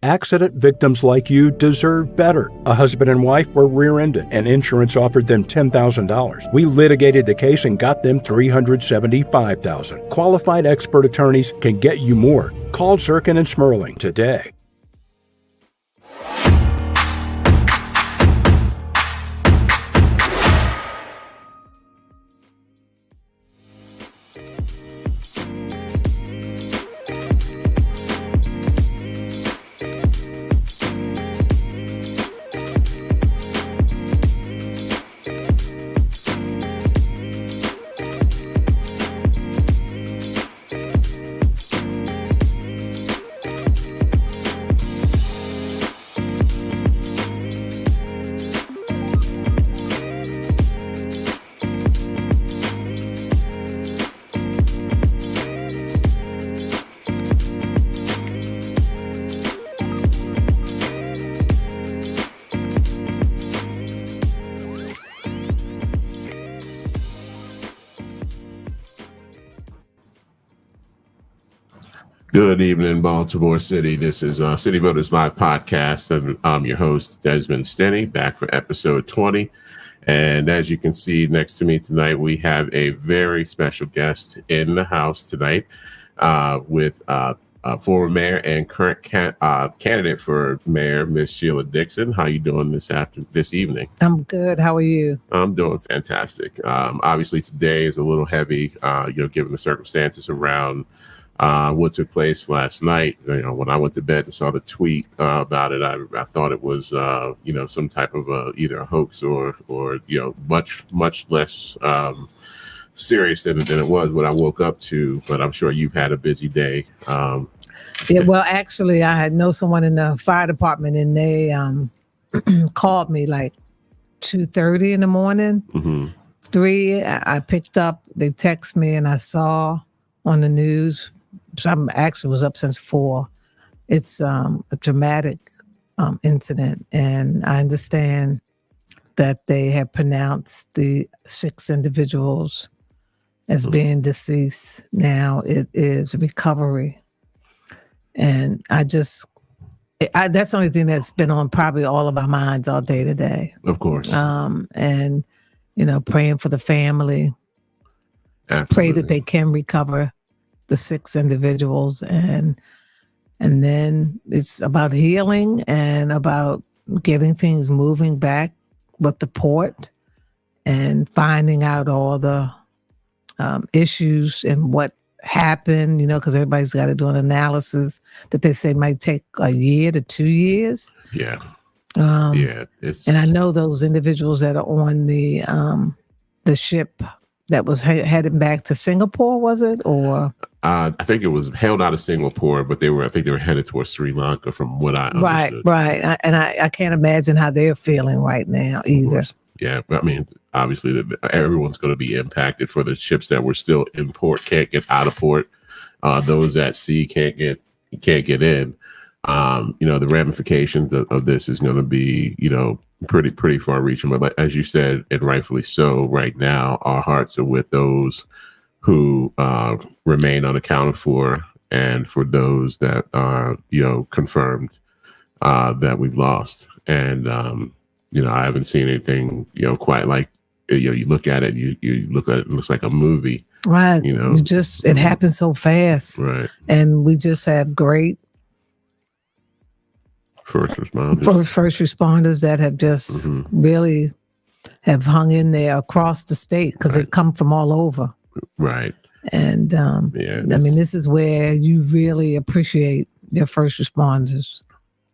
Accident victims like you deserve better. A husband and wife were rear-ended, and insurance offered them $10,000. We litigated the case and got them $375,000. Qualified expert attorneys can get you more. Call Zirkin and Smerling today. Good evening, Baltimore City. This is City Voters Live Podcast, and I'm your host, Desmond Stenney, back for episode 20. And as you can see next to me tonight, we have a very special guest in the house tonight with former mayor and current candidate for mayor, Miss Sheila Dixon. How you doing this evening? I'm good. How are you? I'm doing fantastic. Obviously, today is a little heavy, given the circumstances around what took place last night. When I went to bed and saw the tweet about it, I thought it was, some type of either a hoax or much less serious than it was what I woke up to. But I'm sure you've had a busy day. Yeah, well, actually, I know someone in the fire department, and they called me like 2:30 in the morning. Mm-hmm. 3, I picked up. They text me, and I saw on the news. So I actually was up since 4. It's a dramatic incident, and I understand that they have pronounced the 6 individuals as being deceased. Now it is recovery, and that's the only thing that's been on probably all of our minds all day today. Of course. And praying for the family. Absolutely. Pray that they can recover the 6 individuals, and then it's about healing and about getting things moving back with the port and finding out all the issues and what happened, because everybody's got to do an analysis that they say might take a year to 2 years. Yeah. And I know those individuals that are on the ship that was headed back to Singapore, was it? Or I think it was held out of Singapore, but I think they were headed towards Sri Lanka, from what I understood. Right. I can't imagine how they're feeling right now either. Yeah, I mean, obviously, everyone's going to be impacted. For the ships that were still in port, can't get out of port. Those at sea can't get in. The ramifications of this is going to be, pretty far reaching. But as you said, and rightfully so, right now, our hearts are with those who remain unaccounted for, and for those that are, confirmed that we've lost. And, I haven't seen anything, quite like, you look at it, you look at it, it looks like a movie. Right. It happens so fast. Right. And we just have great first responders that have just really have hung in there across the state, because they come from all over. Right. And this is where you really appreciate your first responders.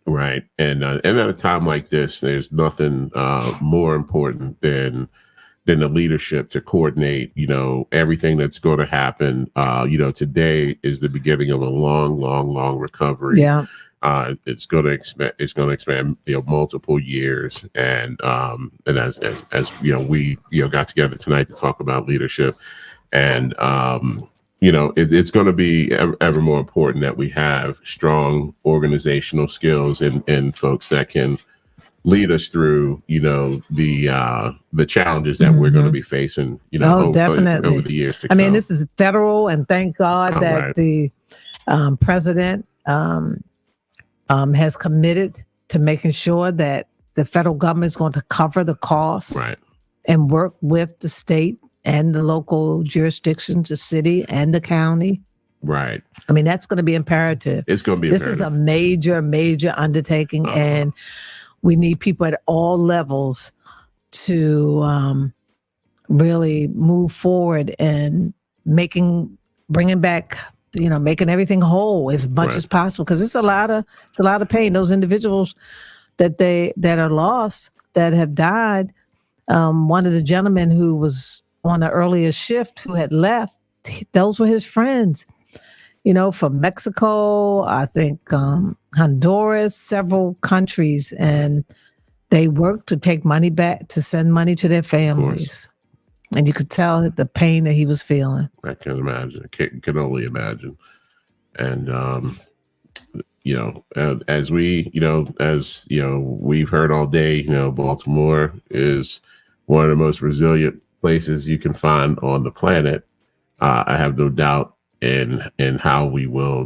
Right. And at a time like this, there's nothing more important than the leadership to coordinate, everything that's going to happen. Today is the beginning of a long recovery. Yeah. It's going to expand, multiple years. And as we, got together tonight to talk about leadership, and, it's going to be ever more important that we have strong organizational skills and folks that can lead us through, the challenges that we're going to be facing, definitely over the years to come. I mean, this is federal, and thank God that the president has committed to making sure that the federal government is going to cover the costs and work with the state and the local jurisdictions, the city and the county. Right. I mean, that's going to be imperative. It's going to be This is a major, major undertaking, and we need people at all levels to really move forward and bringing back, making everything whole as much as possible, because it's a lot of pain. Those individuals that are lost, that have died. One of the gentlemen who was on the earlier shift who had left, those were his friends, from Mexico, I think Honduras, several countries, and they worked to take money back, to send money to their families. And you could tell the pain that he was feeling. I can imagine. Can only imagine. And, as we've heard all day, Baltimore is one of the most resilient places you can find on the planet. I have no doubt in how we will,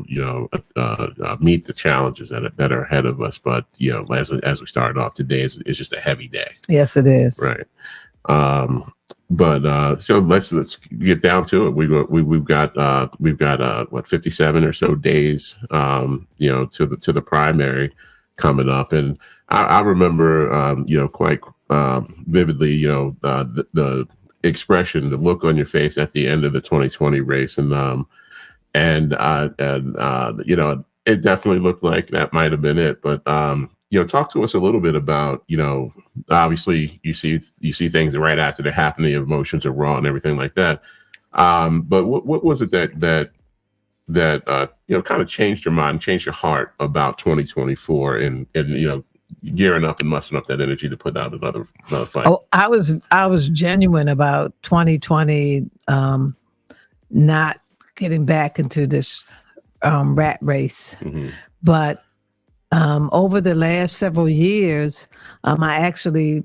meet the challenges that are ahead of us. But, as we started off today, it's just a heavy day. Yes, it is. Right. But so let's get down to it. We've got what, 57 or so days, to the primary coming up, and I remember quite vividly, the expression, the look on your face at the end of the 2020 race, and it definitely looked like that might have been it, but. Talk to us a little bit about, obviously you see things right after they happen, the emotions are raw and everything like that. But what was it that kind of changed your mind, changed your heart about 2024 and gearing up and mustering up that energy to put out another fight? Oh, I was genuine about 2020, not getting back into this rat race, but over the last several years, I actually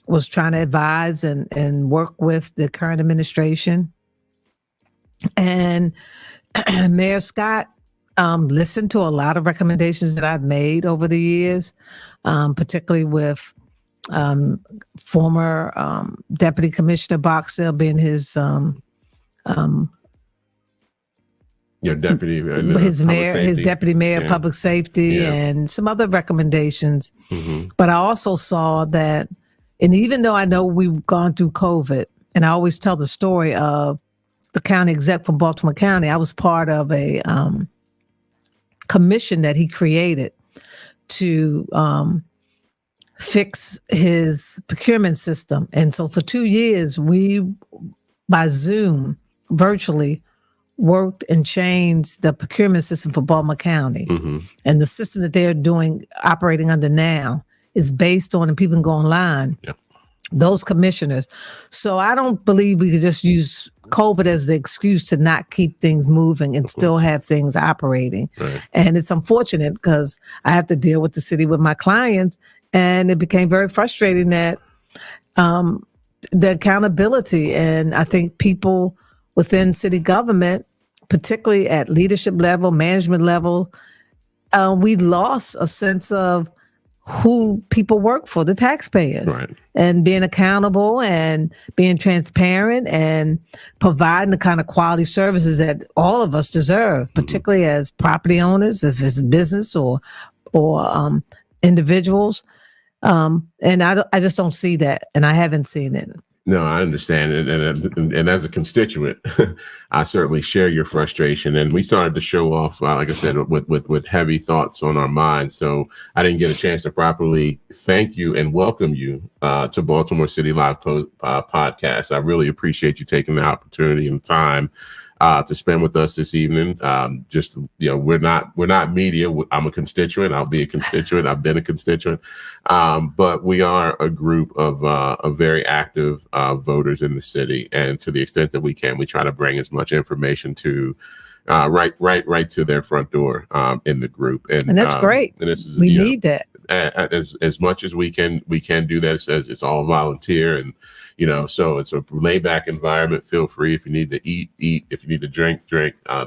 was trying to advise and work with the current administration. And Mayor Scott listened to a lot of recommendations that I've made over the years, particularly with former Deputy Commissioner Boxell being his deputy, his deputy mayor of public safety, and some other recommendations. But I also saw that, and even though I know we've gone through COVID, and I always tell the story of the county exec from Baltimore County, I was part of a commission that he created to fix his procurement system. And so for 2 years, we, by Zoom, virtually, worked and changed the procurement system for Baltimore County. And the system that they're operating under now is based on, and people can go online, those commissioners. So I don't believe we could just use COVID as the excuse to not keep things moving and still have things operating. And it's unfortunate because I have to deal with the city with my clients, and it became very frustrating that the accountability, and I think people within city government, particularly at leadership level, management level, we lost a sense of who people work for, the taxpayers, and being accountable and being transparent and providing the kind of quality services that all of us deserve, particularly as property owners, if it's a business or individuals. And I just don't see that, and I haven't seen it. No, I understand. And as a constituent, I certainly share your frustration. And we started to show off, like I said, with heavy thoughts on our minds. So I didn't get a chance to properly thank you and welcome you to Baltimore City Live Podcast. I really appreciate you taking the opportunity and the time to spend with us this evening. We're not media. I'm a constituent. I'll be a constituent. I've been a constituent. But we are a group of very active voters in the city. And to the extent that we can, we try to bring as much information to right to their front door in the group. And that's great. And this is, we need that. as much as we can do that. It says it's all volunteer, and so it's a laid back environment. Feel free. If you need to eat. If you need to drink.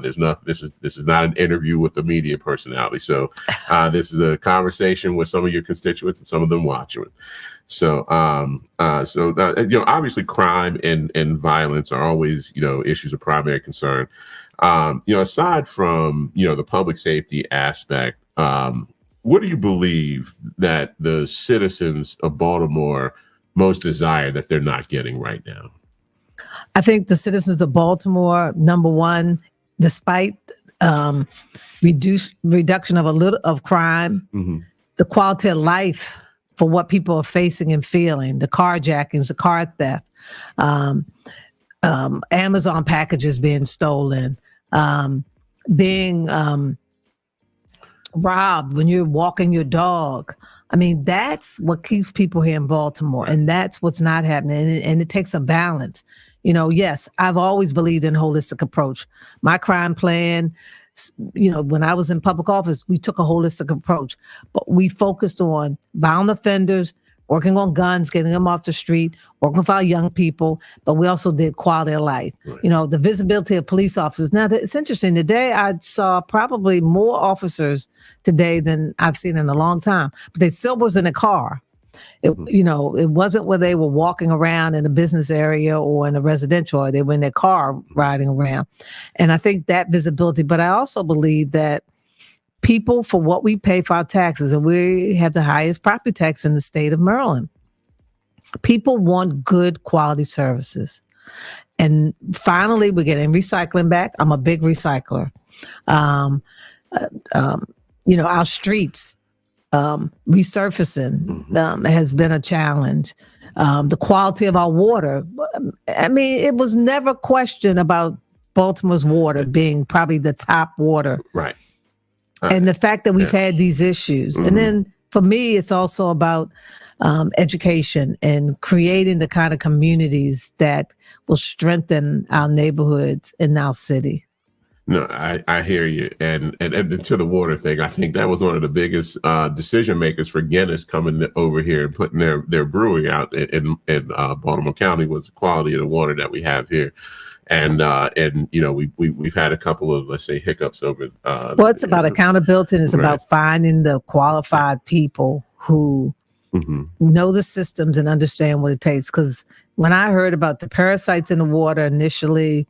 There's nothing. This is not an interview with the media personality. So this is a conversation with some of your constituents and some of them watching. So obviously crime and violence are always issues of primary concern. Aside from the public safety aspect, what do you believe that the citizens of Baltimore most desire that they're not getting right now? I think the citizens of Baltimore, number one, despite reduction of a little of crime, Mm-hmm. the quality of life for what people are facing and feeling, the carjackings, the car theft, Amazon packages being stolen, being robbed when you're walking your dog. I mean, that's what keeps people here in Baltimore, and that's what's not happening. And it takes a balance. Yes, I've always believed in a holistic approach. My crime plan, when I was in public office, we took a holistic approach, but we focused on violent offenders, working on guns, getting them off the street, working with our young people, but we also did quality of life. Right. The visibility of police officers. Now, it's interesting. Today, I saw probably more officers today than I've seen in a long time, but they still was in a car. It wasn't where they were walking around in a business area or in a residential area. They were in their car riding around. And I think that visibility, but I also believe that people, for what we pay for our taxes, and we have the highest property tax in the state of Maryland, people want good quality services. And finally, we're getting recycling back. I'm a big recycler. Our streets, resurfacing has been a challenge. The quality of our water. I mean, it was never questioned about Baltimore's water being probably the top water. Right. And the fact that we've had these issues. Mm-hmm. And then for me, it's also about education and creating the kind of communities that will strengthen our neighborhoods in our city. No, I hear you. And to the water thing, I think that was one of the biggest decision makers for Guinness coming over here and putting their brewery out in Baltimore County was the quality of the water that we have here. And we've had a couple of, let's say, hiccups over. Well, it's about accountability, and it's about finding the qualified people who know the systems and understand what it takes. Because when I heard about the parasites in the water initially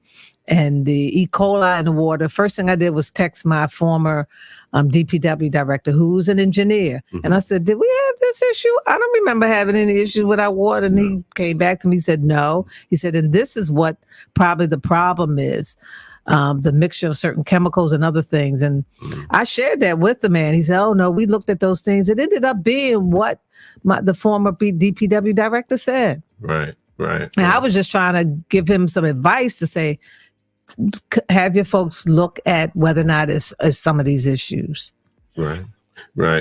and the E. coli in the water, first thing I did was text my former DPW director, who's an engineer. And I said, did we have this issue? I don't remember having any issues with our water. And he came back to me, he said, no. He said, and this is what probably the problem is, the mixture of certain chemicals and other things. And I shared that with the man. He said, oh, no, we looked at those things. It ended up being what the former DPW director said. Right. And I was just trying to give him some advice to say, have your folks look at whether or not it's some of these issues. Right.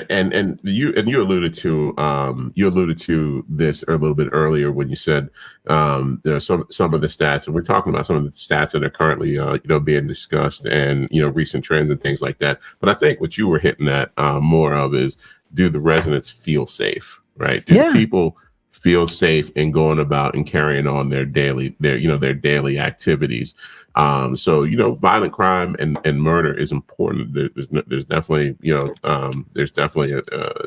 And you alluded to this a little bit earlier when you said some of the stats, and we're talking about some of the stats that are currently being discussed and recent trends and things like that. But I think what you were hitting at more of is, do the residents feel safe? Right? Do the people feel safe in going about and carrying on their daily activities? So violent crime and murder is important. There's definitely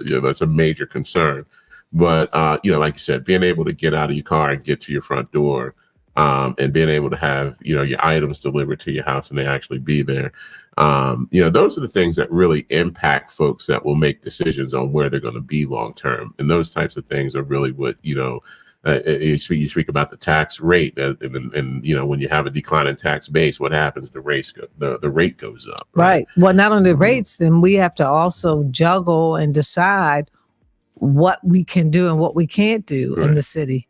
that's a major concern. But like you said, being able to get out of your car and get to your front door, and being able to have your items delivered to your house and they actually be there, those are the things that really impact folks that will make decisions on where they're going to be long term. And those types of things are really what you speak about the tax rate, and when you have a decline in tax base, what happens? The rate goes up. Right. Well, not only the rates, then we have to also juggle and decide what we can do and what we can't do in the city.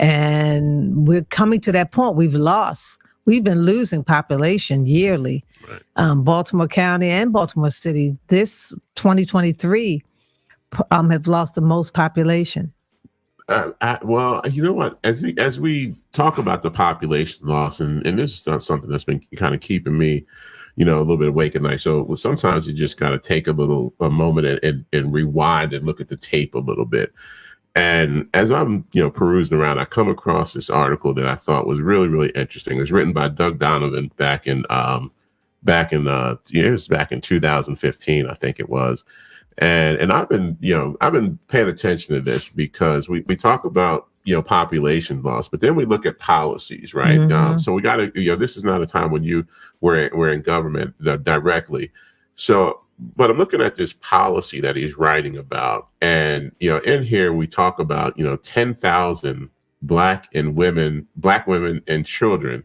And we're coming to that point. We've been losing population yearly. Right. Baltimore County and Baltimore City, this 2023 have lost the most population. Well, you know what? As we talk about the population loss, and this is something that's been kind of keeping me, a little bit awake at night. So sometimes you just got to take a moment and rewind and look at the tape a little bit. And as I'm, perusing around, I come across this article that I thought was really, really interesting. It was written by Doug Donovan back in 2015, I think it was. And I've been paying attention to this because we talk about, population loss, but then we look at policies, right? Mm-hmm. So we got to, this is not a time when we're in government directly. So, but I'm looking at this policy that he's writing about, and in here we talk about 10,000 black women and children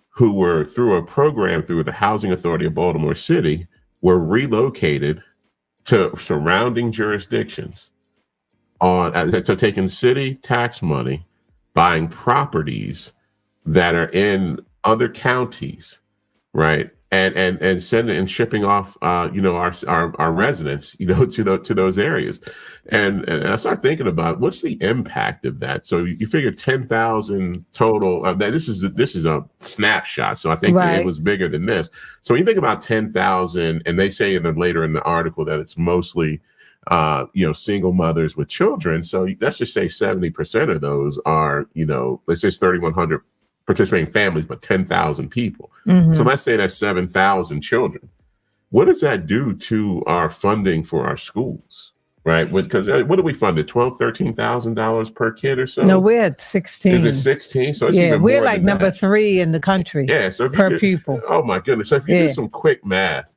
who were through a program through the Housing Authority of Baltimore City were relocated to surrounding jurisdictions so taking city tax money, buying properties that are in other counties, right? And sending and shipping off, our residents, to those areas, and I start thinking about what's the impact of that. So you figure 10,000 total. This is a snapshot, so I think it was bigger than this. So when you think about 10,000, and they say later in the article that it's mostly, single mothers with children. So let's just say 70% of those are, let's say 3,100. Participating families, but 10,000 people. Mm-hmm. So let's say that's 7,000 children. What does that do to our funding for our schools, right? Because what do we fund it? $12,000, $13,000 per kid or so? No, we're at 16. Is it 16? So it's even we're more like than number that. 3 in the country. Yeah, so per pupil. Oh my goodness! So if you do some quick math,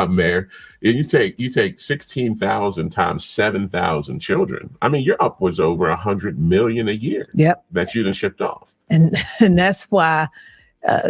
Mayor, you take 16,000 times 7,000 children. I mean, you're upwards over $100 million a year. Yep, that you done shipped off. And that's why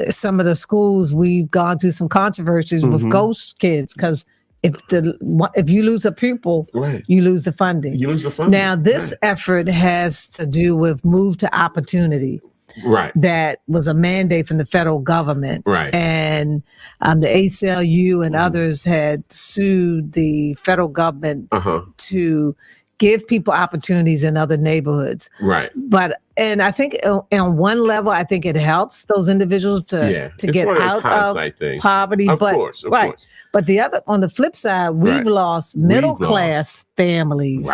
some of the schools, we've gone through some controversies with ghost kids, because if you lose a pupil, you lose the funding. Now, this effort has to do with Move to Opportunity. Right. That was a mandate from the federal government. Right. And the ACLU and others had sued the federal government to give people opportunities in other neighborhoods. Right. And I think on one level, I think it helps those individuals to get out of poverty. Of course. But on the flip side, we've lost middle class families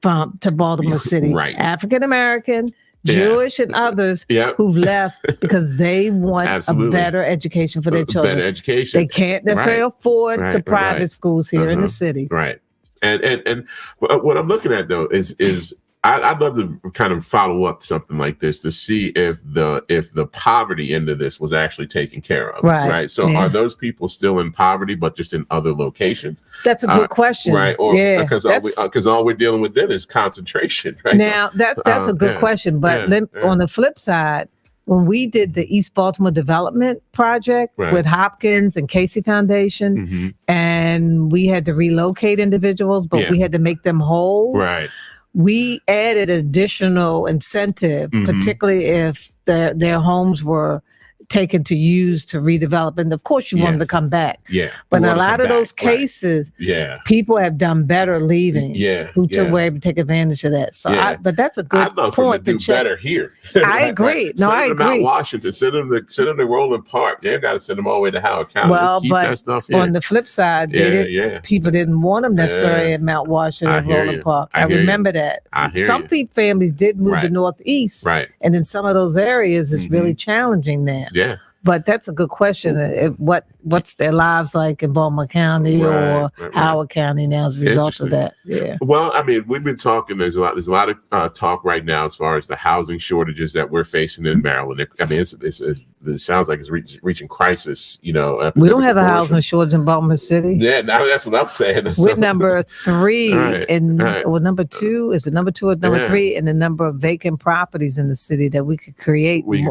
to Baltimore City. Right. African American, Jewish and others who've left because they want a better education for their children. Better education. They can't necessarily afford the private schools here in the city. Right. And what I'm looking at though is I'd love to kind of follow up something like this to see if the poverty end of this was actually taken care of. Right. So are those people still in poverty, but just in other locations? That's a good question. Right. Or because all we're dealing with then is concentration. Right. Now that's a good question. But on the flip side, when we did the East Baltimore Development Project with Hopkins and Casey Foundation, and we had to relocate individuals, but we had to make them whole. Right. We added additional incentive, particularly if their homes were taken to use to redevelop. And of course, you want them to come back. Yeah. But in a lot of those cases, people have done better leaving. Who were able to take advantage of that. So, but that's a good point to do better here. I agree. No, I agree. Send them out Washington. Send them to Roland Park. They've got to send them all the way to Howard County. Well, but on the flip side, people didn't want them necessarily at Mount Washington and Roland Park. I remember that. Some families did move to Northeast. Right. And in some of those areas, it's really challenging there. Yeah. But that's a good question. What's their lives like in Baltimore County or Howard County now as a result of that? Yeah. Well, I mean, we've been talking. There's a lot of talk right now as far as the housing shortages that we're facing in Maryland. I mean, it sounds like it's reaching crisis. We don't have a housing shortage in Baltimore City. Yeah, that's what I'm saying. We're number 3 or number 2. Is it number 2 or number 3 in the number of vacant properties in the city that we could create? We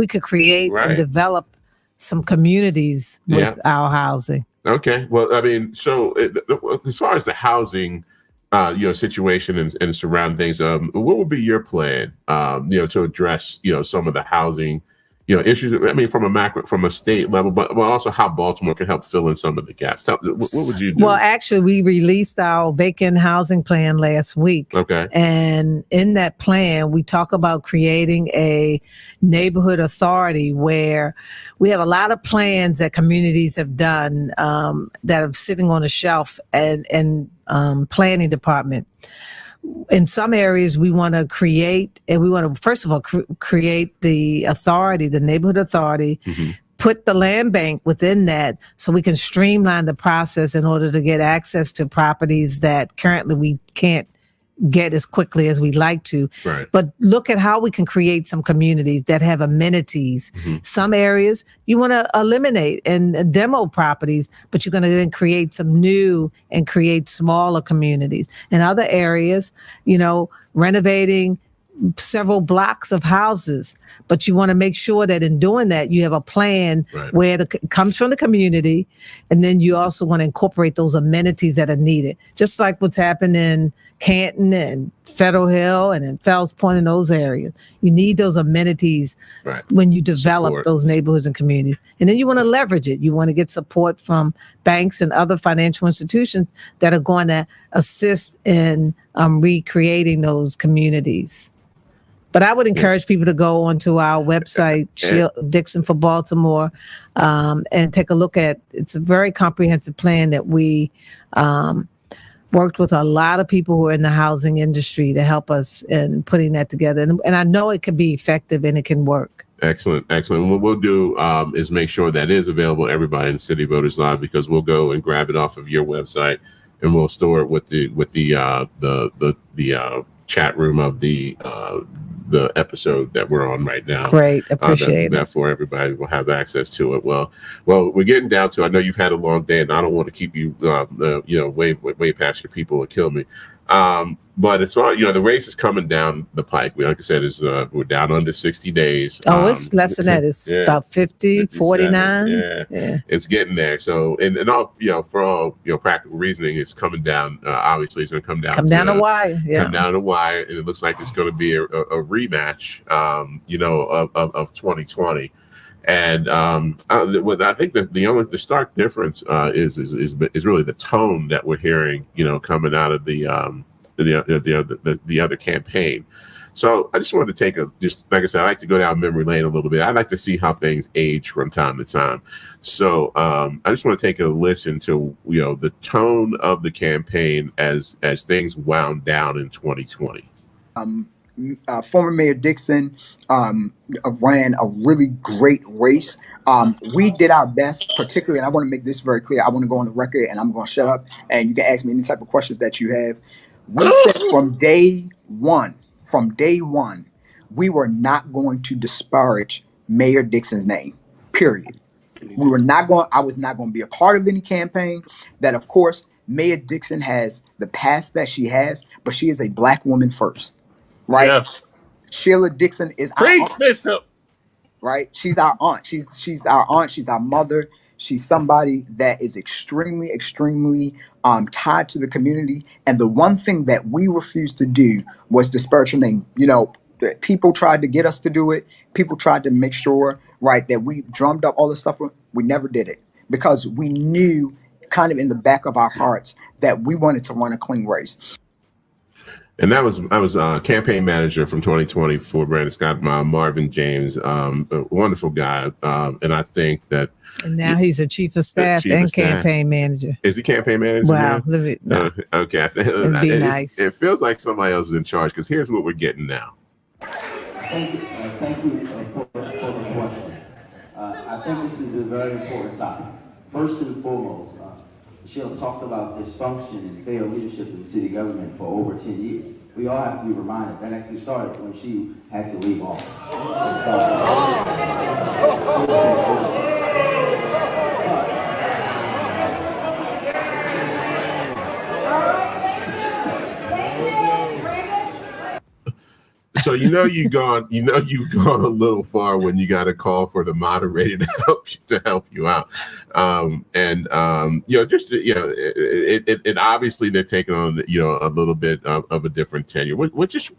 could create and develop some communities with our housing. Okay. Well, I mean, so as far as the housing, situation and surrounding things, what would be your plan, to address, some of the housing issues. I mean, from a state level, but also how Baltimore can help fill in some of the gaps. What would you do? Well, actually, we released our vacant housing plan last week. Okay. And in that plan, we talk about creating a neighborhood authority where we have a lot of plans that communities have done that are sitting on a shelf and planning department. In some areas, we want to create, and we want to, first of all, create the authority, the neighborhood authority, put the land bank within that so we can streamline the process in order to get access to properties that currently we can't get as quickly as we'd like to. Right. But look at how we can create some communities that have amenities. Some areas you want to eliminate and demo properties, but you're going to then create some new and create smaller communities. In other areas, renovating several blocks of houses, but you want to make sure that in doing that, you have a plan where it comes from the community. And then you also want to incorporate those amenities that are needed, just like what's happened in Canton and Federal Hill and in Fells Point in those areas. You need those amenities when you develop those neighborhoods and communities. And then you want to leverage it. You want to get support from banks and other financial institutions that are going to assist in recreating those communities. But I would encourage people to go onto our website, Sheila Dixon for Baltimore, and take a look at. It's a very comprehensive plan that we worked with a lot of people who are in the housing industry to help us in putting that together. And I know it can be effective and it can work. Excellent. What we'll do is make sure that is available to everybody in City Voters Live, because we'll go and grab it off of your website and we'll store it with the chat room of the episode that we're on right now. Great, appreciate it. Therefore, everybody will have access to it. Well, we're getting down to. I know you've had a long day, and I don't want to keep you, way past your people and kill me. But as far the race is coming down the pike. Like I said, we're down under 60 days. Oh, it's less than that. It's about 50, 49. Yeah, it's getting there. So, and all for all practical reasoning, it's coming down. Obviously, it's going to come down. Come down the wire. Come down the wire, and it looks like it's going to be a rematch. Of 2020. And I think that the stark difference is really the tone that we're hearing, coming out of the other campaign. So I just wanted to like I said, I like to go down memory lane a little bit. I like to see how things age from time to time. So I just want to take a listen to the tone of the campaign as things wound down in 2020. Former Mayor Dixon ran a really great race. We did our best, particularly, and I want to make this very clear. I want to go on the record, and I'm going to shut up, and you can ask me any type of questions that you have. We said from day one, we were not going to disparage Mayor Dixon's name, period. I was not going to be a part of any campaign. That, of course, Mayor Dixon has the past that she has, but she is a Black woman first. Right. Yes. Sheila Dixon is our aunt. Right. She's our aunt. She's our aunt. She's our mother. She's somebody that is extremely, extremely tied to the community. And the one thing that we refused to do was disparage her name. People tried to get us to do it. People tried to make sure, that we drummed up all this stuff. We never did it because we knew kind of in the back of our hearts that we wanted to run a clean race. And I was campaign manager from 2020 for Brandon Scott, Marvin James, a wonderful guy. And I think that. And now he's a chief of staff and campaign manager. Is he campaign manager? Wow. Okay. It'd be nice. It feels like somebody else is in charge, because here's what we're getting now. Thank you for the question. I think this is a very important topic. First and foremost, Sheila talked about dysfunction and failed leadership in the city government for over 10 years. We all have to be reminded that actually started when she had to leave office. So you've gone a little far when you got a call for the moderator to help you out, it obviously they're taking on a little bit of a different tenure, which is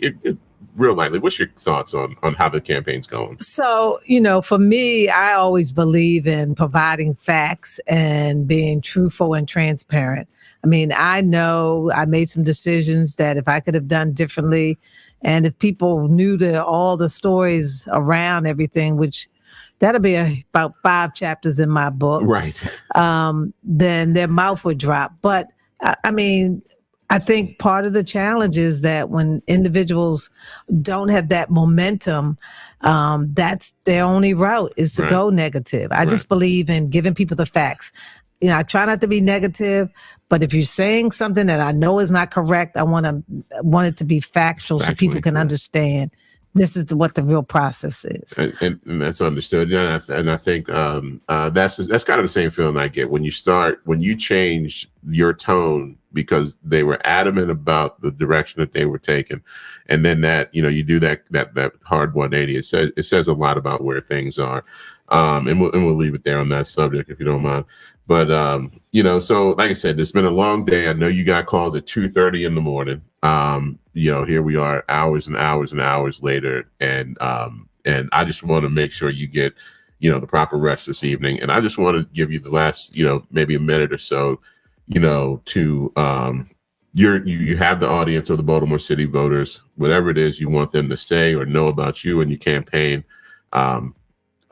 real lightly, what's your thoughts on how the campaign's going? So, for me, I always believe in providing facts and being truthful and transparent. I mean, I know I made some decisions that if I could have done differently, and if people knew all the stories around everything, which that'll be about 5 chapters in my book, right? Then their mouth would drop. But I mean, I think part of the challenge is that when individuals don't have that momentum, that's their only route is to go negative. I just believe in giving people the facts. I try not to be negative, but if you're saying something that I know is not correct, I want it to be factual so people can understand this is what the real process is. And that's understood. And I think that's kind of the same feeling I get when you change your tone because they were adamant about the direction that they were taking. And then that, you do that hard 180, it says a lot about where things are. And we'll leave it there on that subject if you don't mind. But, so like I said, it's been a long day. I know you got calls at 2:30 in the morning. Here we are hours and hours and hours later. And I just want to make sure you get, the proper rest this evening. And I just want to give you the last, maybe a minute or so, to you have the audience of the Baltimore City voters, whatever it is you want them to say or know about you and your campaign.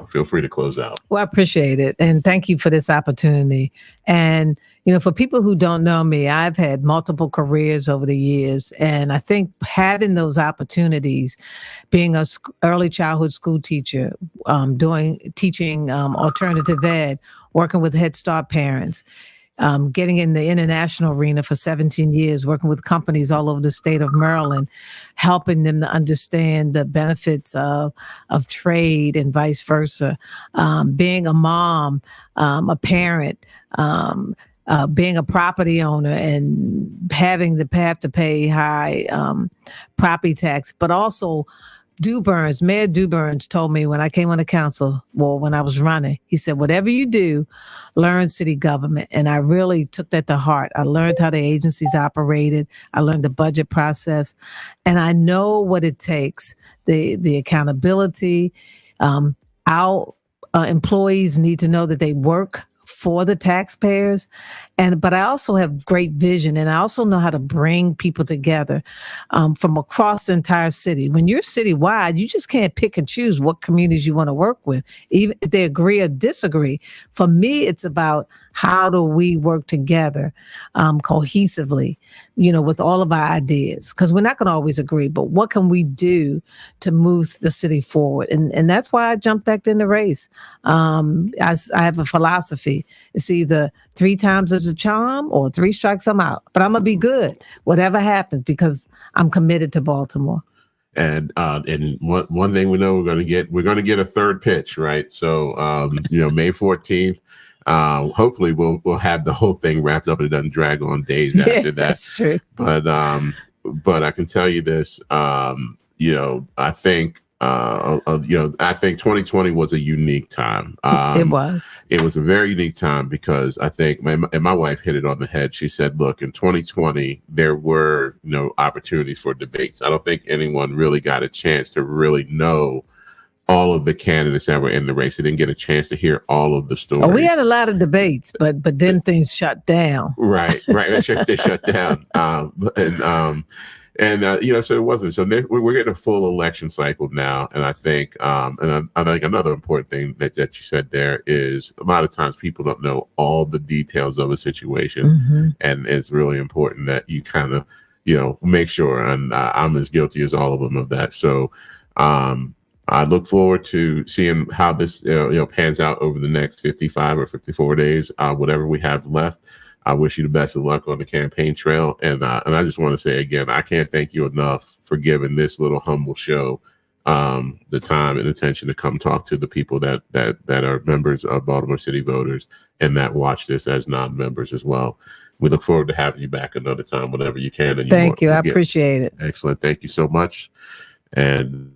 Feel free to close out. Well, I appreciate it. And thank you for this opportunity. And, for people who don't know me, I've had multiple careers over the years. And I think having those opportunities, being a early childhood school teacher, teaching alternative ed, working with Head Start parents, getting in the international arena for 17 years, working with companies all over the state of Maryland, helping them to understand the benefits of trade and vice versa, being a mom, a parent, being a property owner and having the path to pay high property tax, but also Mayor Duburn's told me when I came on the council, when I was running, he said, whatever you do, learn city government. And I really took that to heart. I learned how the agencies operated. I learned the budget process. And I know what it takes, the accountability. Our employees need to know that they work for the taxpayers. But I also have great vision, and I also know how to bring people together from across the entire city. When you're citywide, you just can't pick and choose what communities you want to work with, even if they agree or disagree. For me, it's about how do we work together cohesively, with all of our ideas, because we're not going to always agree, but what can we do to move the city forward? And that's why I jumped back in the race. I have a philosophy. It's either 3 times as a charm or 3 strikes, I'm out. But I'm going to be good, whatever happens, because I'm committed to Baltimore. And one thing we know we're going to get a third pitch, right? So, May 14th, hopefully we'll have the whole thing wrapped up and it doesn't drag on days after that. That's true. But I can tell you this, I think 2020 was a unique time. It was. It was a very unique time because I think, and my wife hit it on the head. She said, look, in 2020, there were no opportunities for debates. I don't think anyone really got a chance to really know all of the candidates that were in the race. They didn't get a chance to hear all of the stories. Oh, we had a lot of debates, but then things shut down. Right. They shut down. So it wasn't. So we're getting a full election cycle now, and I think, I think another important thing that you said there is a lot of times people don't know all the details of a situation, and it's really important that you kind of, make sure. And I'm as guilty as all of them of that. So, I look forward to seeing how this pans out over the next 55 or 54 days, whatever we have left. I wish you the best of luck on the campaign trail. And I just want to say again, I can't thank you enough for giving this little humble show the time and attention to come talk to the people that are members of Baltimore City voters and that watch this as non-members as well. We look forward to having you back another time, whenever you can. And Thank you. I appreciate it. Excellent. Thank you so much. And